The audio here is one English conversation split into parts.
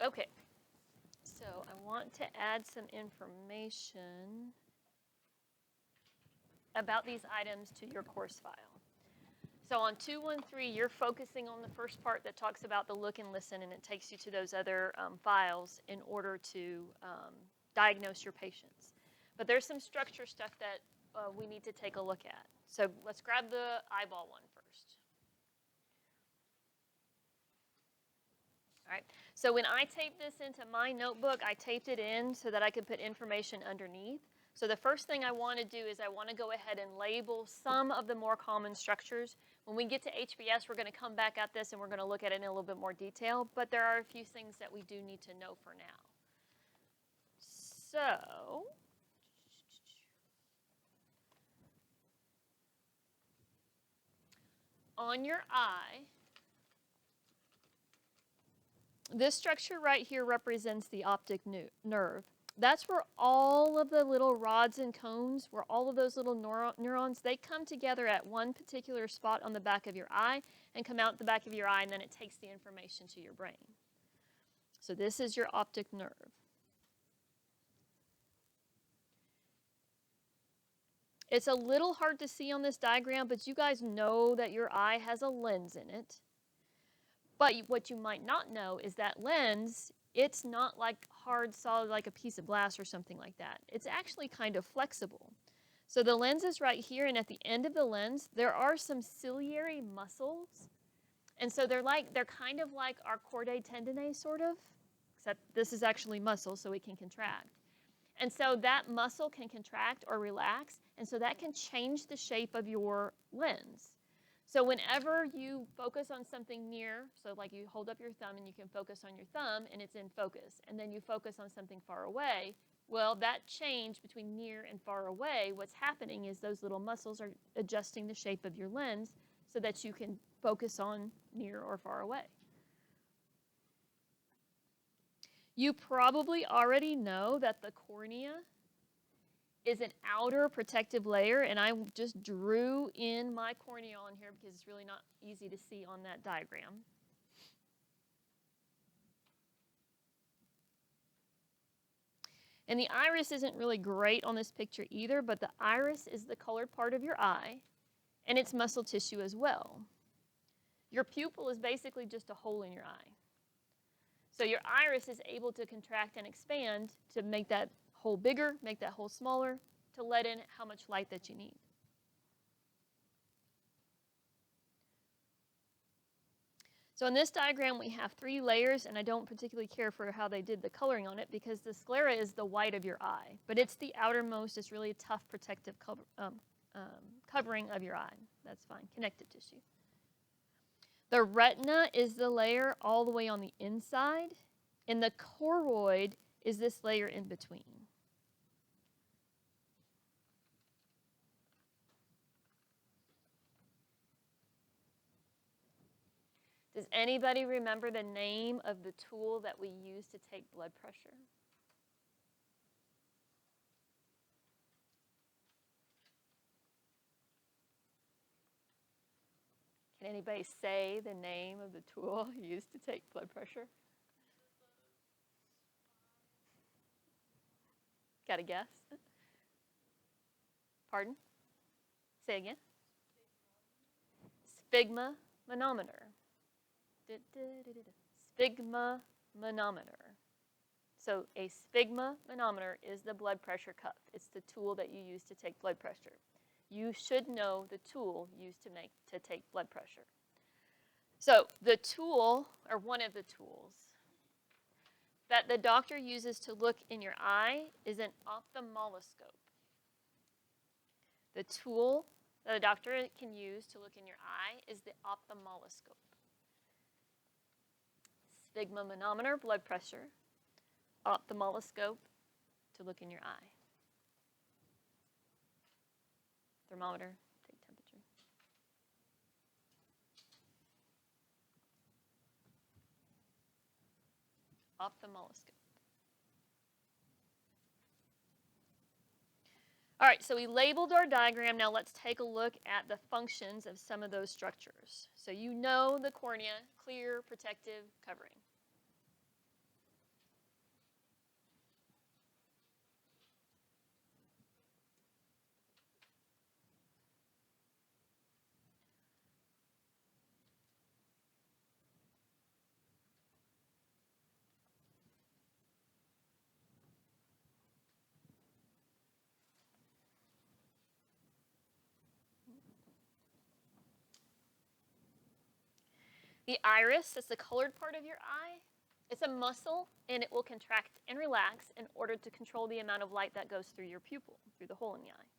Okay, so I want to add some information about these items to your course file. So on 213, you're focusing on the first part that talks about the look and listen, and it takes you to those other files in order to diagnose your patients. But there's some structure stuff that we need to take a look at. So let's grab the eyeball one first. All right, so when I taped this into my notebook, I taped it in so that I could put information underneath. So the first thing I want to do is I want to go ahead and label some of the more common structures. When we get to HBS, we're going to come back at this and we're going to look at it in a little bit more detail, but there are a few things that we do need to know for now. So, on your eye, this structure right here represents the optic nerve. That's where all of the little rods and cones, where all of those little neurons, they come together at one particular spot on the back of your eye and come out the back of your eye, and then it takes the information to your brain. So this is your optic nerve. It's a little hard to see on this diagram, but you guys know that your eye has a lens in it. But what you might not know is that lens, it's not like hard, solid, like a piece of glass or something like that. It's actually kind of flexible. So the lens is right here, and at the end of the lens, there are some ciliary muscles. And so they're kind of like our chordae tendineae, sort of, except this is actually muscle, so it can contract. And so that muscle can contract or relax, and so that can change the shape of your lens. So whenever you focus on something near, so like you hold up your thumb and you can focus on your thumb and it's in focus, and then you focus on something far away, well, that change between near and far away, what's happening is those little muscles are adjusting the shape of your lens so that you can focus on near or far away. You probably already know that the cornea is an outer protective layer, and I just drew in my cornea on here because it's really not easy to see on that diagram. And the iris isn't really great on this picture either, but the iris is the colored part of your eye, and it's muscle tissue as well. Your pupil is basically just a hole in your eye. So your iris is able to contract and expand to make that hole bigger, make that hole smaller, to let in how much light that you need. So in this diagram, we have 3 layers, and I don't particularly care for how they did the coloring on it because the sclera is the white of your eye, but it's the outermost. It's really a tough protective covering of your eye. That's fine, connective tissue. The retina is the layer all the way on the inside, and the choroid is this layer in between. Does anybody remember the name of the tool that we use to take blood pressure? Can anybody say the name of the tool used to take blood pressure? Got a guess? Pardon? Say again. Sphygmomanometer. Sphygmomanometer. So a sphygmomanometer is the blood pressure cuff. It's the tool that you use to take blood pressure. You should know the tool used to take blood pressure. So the tool, or one of the tools, that the doctor uses to look in your eye is an ophthalmoscope. The tool that a doctor can use to look in your eye is the ophthalmoscope. Sphygmomanometer, blood pressure. Ophthalmoscope, to look in your eye. Thermometer, take temperature. Ophthalmoscope. All right, so we labeled our diagram. Now let's take a look at the functions of some of those structures. So you know the cornea, clear, protective, covering. The iris is the colored part of your eye. It's a muscle, and it will contract and relax in order to control the amount of light that goes through your pupil, through the hole in the eye.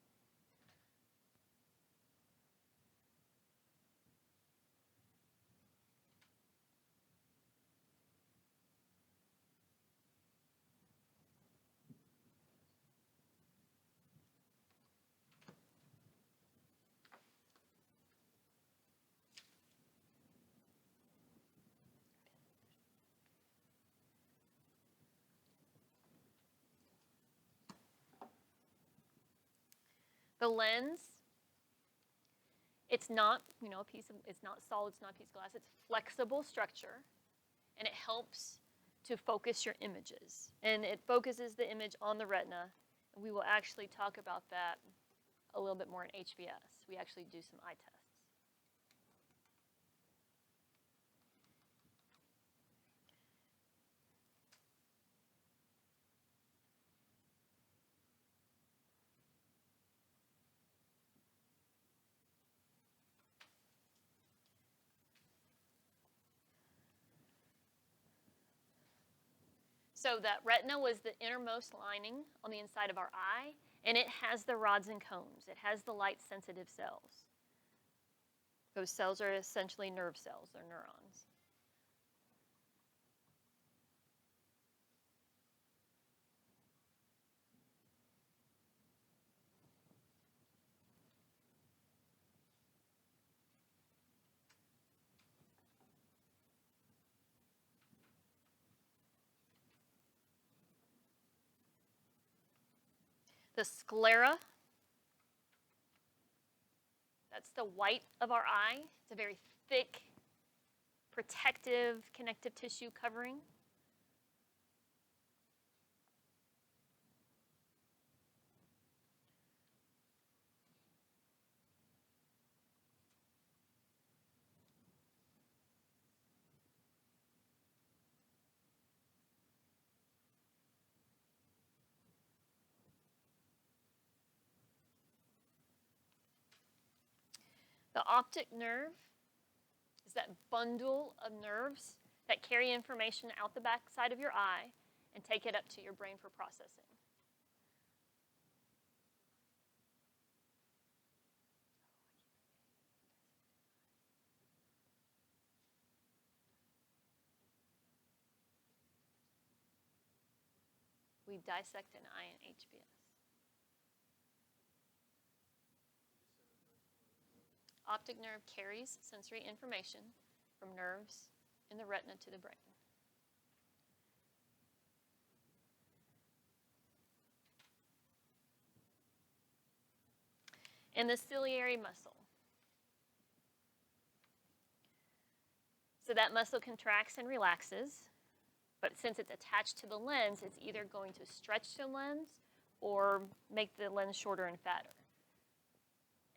The lens, it's not, it's not solid, it's not a piece of glass. It's flexible structure, and it helps to focus your images. And it focuses the image on the retina. And we will actually talk about that a little bit more in HBS. We actually do some eye tests. So that retina was the innermost lining on the inside of our eye, and it has the rods and cones. It has the light-sensitive cells. Those cells are essentially nerve cells. They're neurons. The sclera, that's the white of our eye. It's a very thick, protective connective tissue covering. The optic nerve is that bundle of nerves that carry information out the back side of your eye and take it up to your brain for processing. We dissect an eye in HBS. Optic nerve carries sensory information from nerves in the retina to the brain. And the ciliary muscle. So that muscle contracts and relaxes, but since it's attached to the lens, it's either going to stretch the lens or make the lens shorter and fatter.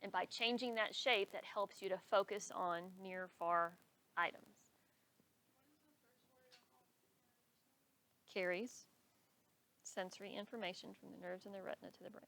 And by changing that shape, that helps you to focus on near, far items. Carries sensory information from the nerves in the retina to the brain.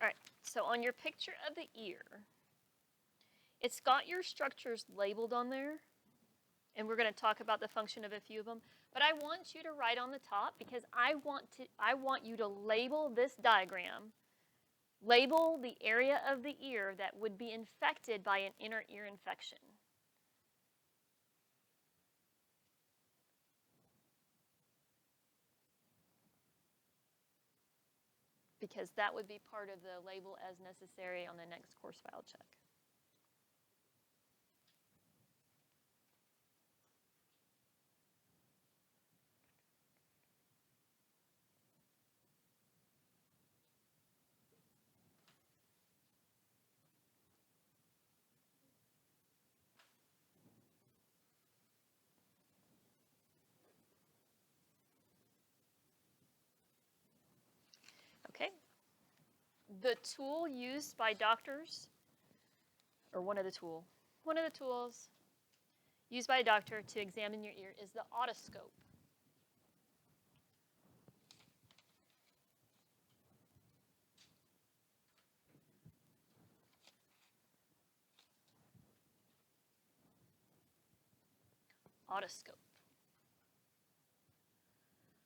All right, so on your picture of the ear, it's got your structures labeled on there, and we're going to talk about the function of a few of them. But I want you to write on the top because I want you to label this diagram, label the area of the ear that would be infected by an inner ear infection. because that would be part of the label as necessary on the next course file check. Okay. The tool used by doctors, or one of the tools used by a doctor to examine your ear is the otoscope. Otoscope.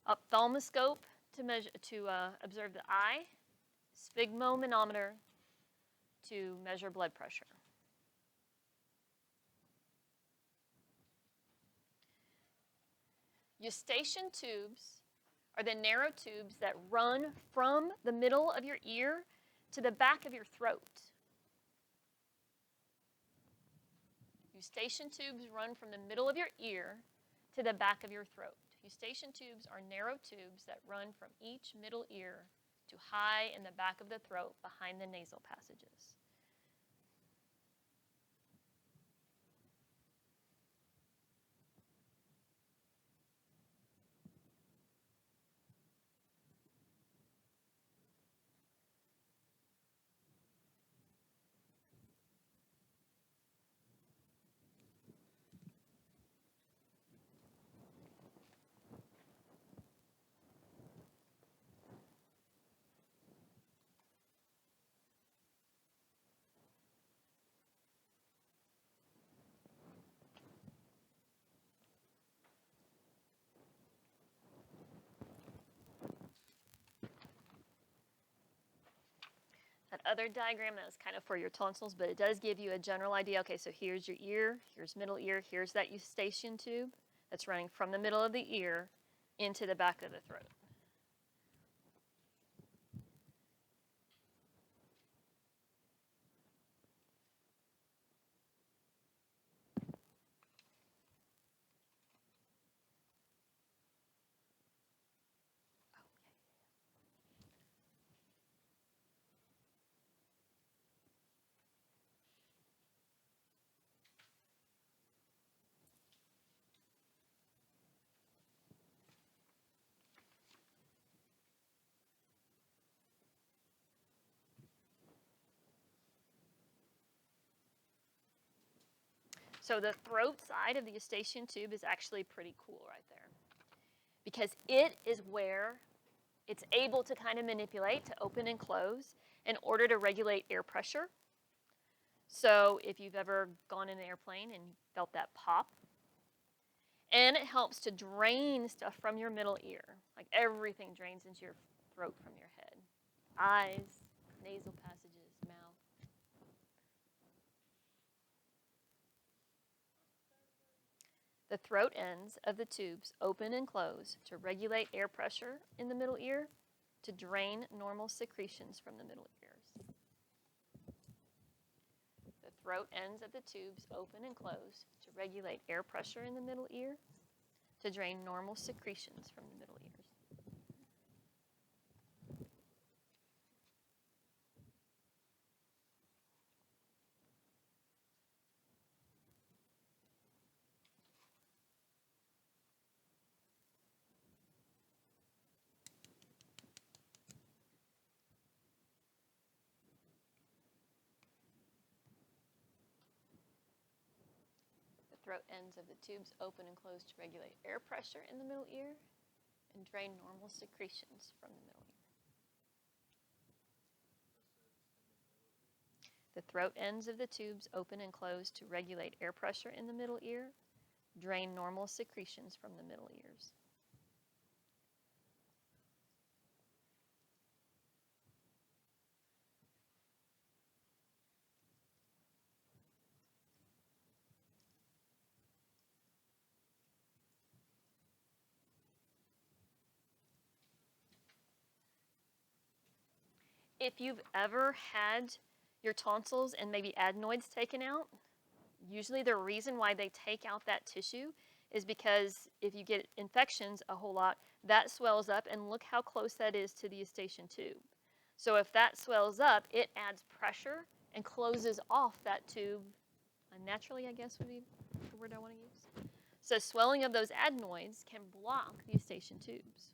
Ophthalmoscope to observe the eye. Sphygmomanometer to measure blood pressure. Eustachian tubes are the narrow tubes that run from the middle of your ear to the back of your throat. Eustachian tubes run from the middle of your ear to the back of your throat. Eustachian tubes are narrow tubes that run from each middle ear to high in the back of the throat behind the nasal passages. That other diagram, that was kind of for your tonsils, but it does give you a general idea. Okay, so here's your ear, here's middle ear, here's that eustachian tube that's running from the middle of the ear into the back of the throat. So the throat side of the eustachian tube is actually pretty cool right there, because it is where it's able to kind of manipulate to open and close in order to regulate air pressure. So if you've ever gone in an airplane and felt that pop, and it helps to drain stuff from your middle ear. Like everything drains into your throat from your head. Eyes, nasal passages, mouth. The throat ends of the tubes open and close to regulate air pressure in the middle ear, to drain normal secretions from the middle ears. The throat ends of the tubes open and close to regulate air pressure in the middle ear, to drain normal secretions from the middle ears. Throat ends of the tubes open and close to regulate air pressure in the middle ear and drain normal secretions from the middle ear. The throat ends of the tubes open and close to regulate air pressure in the middle ear, drain normal secretions from the middle ears. if you've ever had your tonsils and maybe adenoids taken out, usually the reason why they take out that tissue is because if you get infections a whole lot, that swells up, and look how close that is to the eustachian tube. So if that swells up, it adds pressure and closes off that tube. Unnaturally, I guess would be the word I want to use. So swelling of those adenoids can block the eustachian tubes.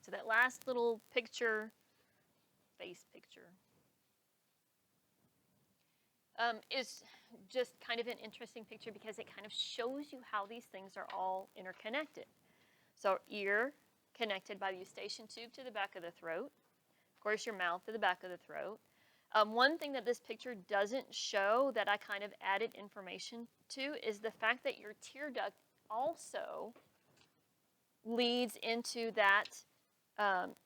So that last little picture, face picture, is just kind of an interesting picture because it kind of shows you how these things are all interconnected. So ear connected by the eustachian tube to the back of the throat. Of course, your mouth to the back of the throat. One thing that this picture doesn't show that I kind of added information to is the fact that your tear duct also leads into that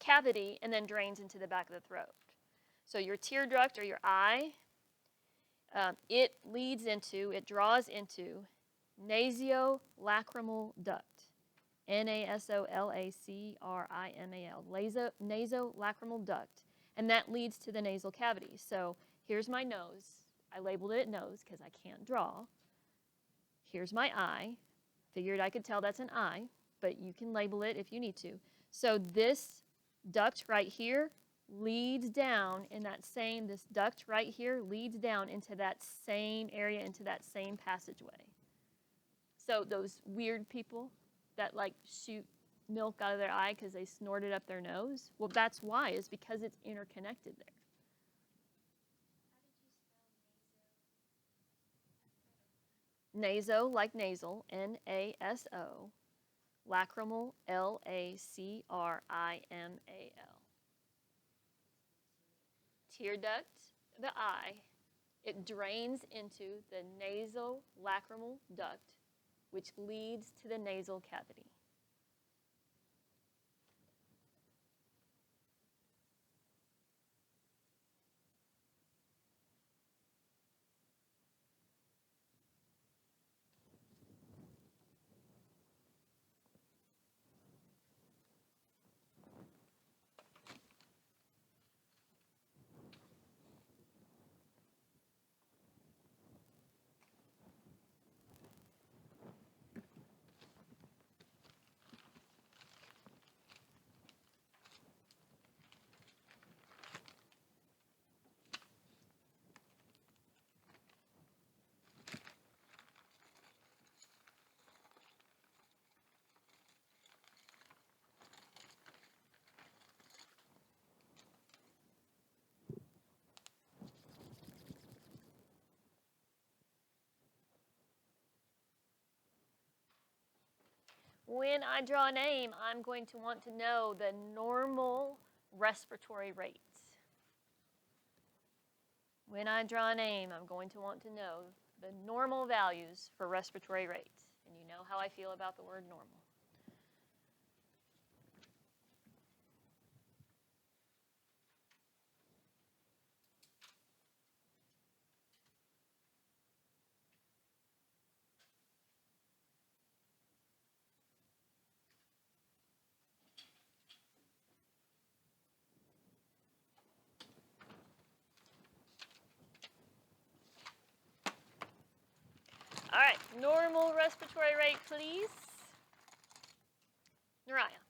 cavity and then drains into the back of the throat. So your tear duct or your eye, it draws into nasolacrimal duct. Nasolacramal, nasolacrimal duct, and that leads to the nasal cavity. So here's my nose. I labeled it nose because I can't draw. Here's my eye. Figured I could tell that's an eye, but you can label it if you need to. So this duct right here leads down in this duct right here leads down into that same area, into that same passageway. So those weird people that like shoot milk out of their eye because they snorted up their nose, well, that's why, is because it's interconnected there. Naso, like nasal, N-A-S-O. Lacrimal, L-A-C-R-I-M-A-L. Tear duct, the eye, it drains into the nasolacrimal duct, which leads to the nasal cavity. When I draw a name, I'm going to want to know the normal respiratory rates. When I draw a name, I'm going to want to know the normal values for respiratory rates. And you know how I feel about the word normal. All right, normal respiratory rate, please. Naraya.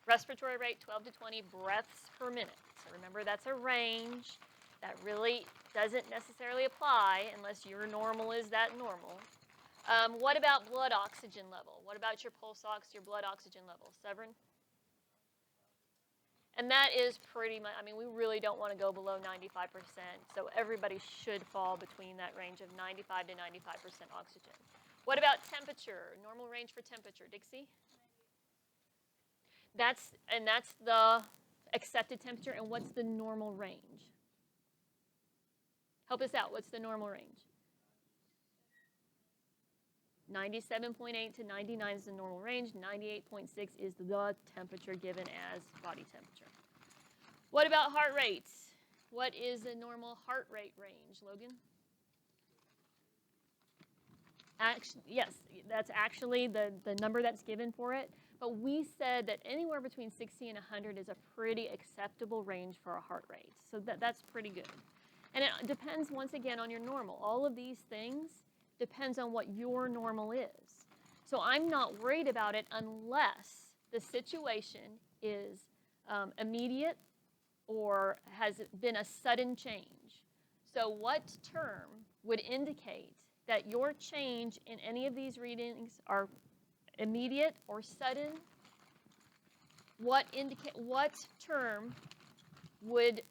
Respiratory rate, 12 to 20 breaths per minute. So remember, that's a range that really doesn't necessarily apply unless your normal is that normal. What about blood oxygen level? What about your pulse ox, your blood oxygen level? Severin? And that is pretty much, I mean, we really don't want to go below 95%. So everybody should fall between that range of 95 to 95% oxygen. What about temperature? Normal range for temperature. Dixie? That's the accepted temperature. And what's the normal range? Help us out. What's the normal range? 97.8 to 99 is the normal range. 98.6 is the temperature given as body temperature. What about heart rates? What is the normal heart rate range, Logan? Actually, yes, that's actually the number that's given for it. But we said that anywhere between 60 and 100 is a pretty acceptable range for a heart rate. So that's pretty good. And it depends, once again, on your normal. All of these things depends on what your normal is. So I'm not worried about it unless the situation is immediate or has been a sudden change. So what term would indicate that your change in any of these readings are immediate or sudden? What term would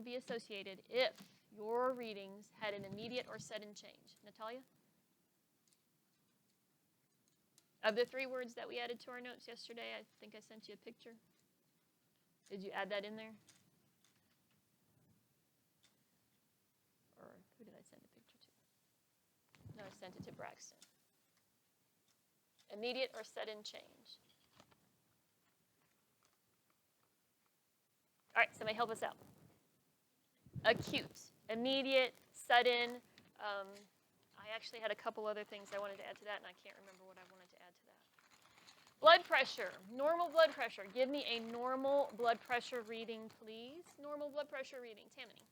be associated if your readings had an immediate or sudden change? Natalia? Of the 3 words that we added to our notes yesterday, I think I sent you a picture. Did you add that in there? Or who did I send a picture to? No, I sent it to Braxton. Immediate or sudden change. All right, somebody help us out. Acute, immediate, sudden. I actually had a couple other things I wanted to add to that, and I can't remember what I wanted to add to that. Blood pressure, normal blood pressure. Give me a normal blood pressure reading, please. Normal blood pressure reading. Tammany.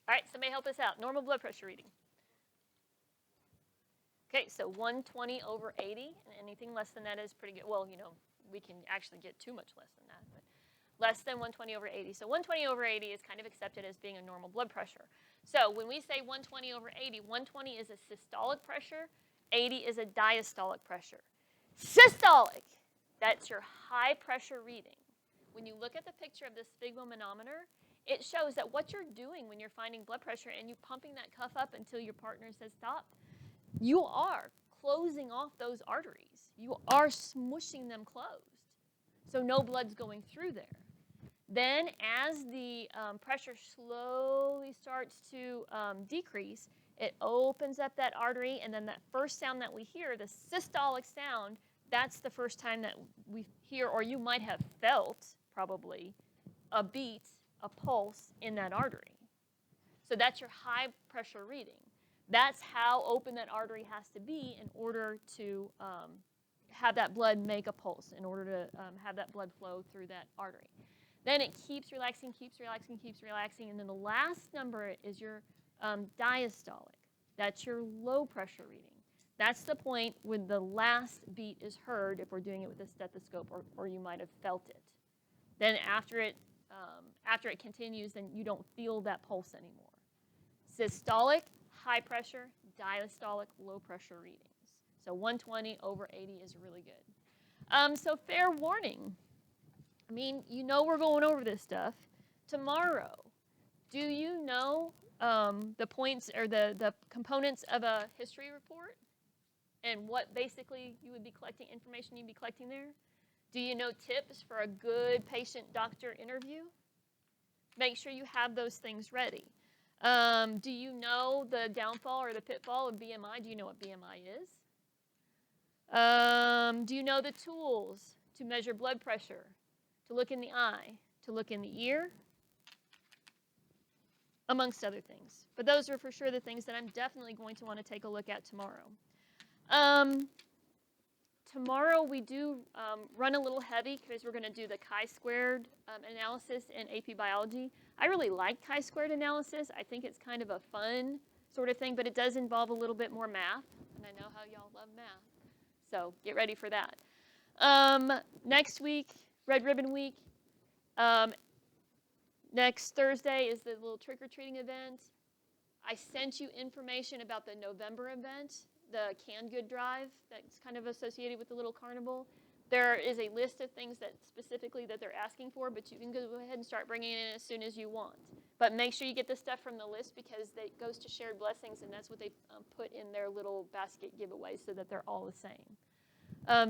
All right, somebody help us out. Normal blood pressure reading. Okay, so 120 over 80, and anything less than that is pretty good. Well, you know, we can actually get too much less than that, but less than 120 over 80. So 120 over 80 is kind of accepted as being a normal blood pressure. So when we say 120 over 80, 120 is a systolic pressure, 80 is a diastolic pressure. Systolic, that's your high pressure reading. When you look at the picture of this sphygmomanometer, it shows that what you're doing when you're finding blood pressure and you're pumping that cuff up until your partner says stop, you are closing off those arteries. You are smushing them closed. So no blood's going through there. Then as the pressure slowly starts to decrease, it opens up that artery, and then that first sound that we hear, the systolic sound, that's the first time that we hear, or you might have felt probably, a beat, a pulse in that artery. So that's your high pressure reading. That's how open that artery has to be in order to have that blood make a pulse, in order to have that blood flow through that artery. Then it keeps relaxing, keeps relaxing, keeps relaxing, and then the last number is your diastolic. That's your low pressure reading. That's the point when the last beat is heard if we're doing it with a stethoscope, or you might have felt it. Then after it continues, then you don't feel that pulse anymore. Systolic, high pressure, diastolic, low pressure readings. So 120 over 80 is really good. So fair warning. I mean, you know we're going over this stuff. Tomorrow, do you know the points or the components of a history report? And what basically you would be collecting, information you'd be collecting there? Do you know tips for a good patient-doctor interview? Make sure you have those things ready. Do you know the downfall or the pitfall of BMI? Do you know what BMI is? Do you know the tools to measure blood pressure, to look in the eye, to look in the ear? Amongst other things. But those are for sure the things that I'm definitely going to want to take a look at tomorrow. tomorrow we do run a little heavy because we're going to do the chi-squared analysis in AP Biology. I really like chi-squared analysis. I think it's kind of a fun sort of thing, but it does involve a little bit more math, and I know how y'all love math. So get ready for that. Next week, Red Ribbon Week. Next Thursday is the little trick-or-treating event. I sent you information about the November event, the canned good drive that's kind of associated with the little carnival. There is a list of things that specifically that they're asking for, but you can go ahead and start bringing it in as soon as you want. But make sure you get the stuff from the list because it goes to shared blessings, and that's what they put in their little basket giveaway so that they're all the same.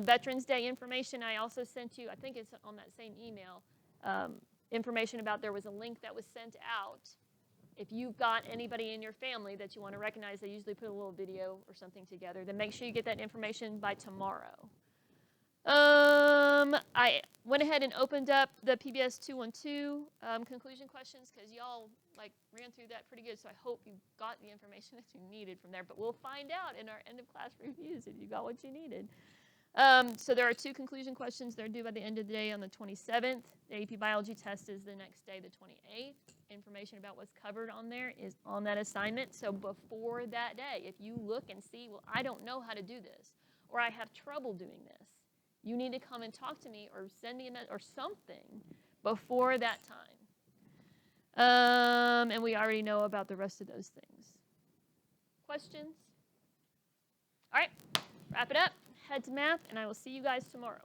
Veterans Day information I also sent you. I think it's on that same email. Information about there was a link that was sent out. If you've got anybody in your family that you want to recognize, they usually put a little video or something together, then make sure you get that information by tomorrow. I went ahead and opened up the PBS 212 conclusion questions because y'all ran through that pretty good, so I hope you got the information that you needed from there. But we'll find out in our end of class reviews if you got what you needed. So there are 2 conclusion questions. They're due by the end of the day on the 27th. The AP Biology test is the next day, the 28th. Information about what's covered on there is on that assignment. So before that day, if you look and see, well, I don't know how to do this, or I have trouble doing this, you need to come and talk to me or send me a message or something before that time. And we already know about the rest of those things. Questions? All right, wrap it up. Head to math, and I will see you guys tomorrow.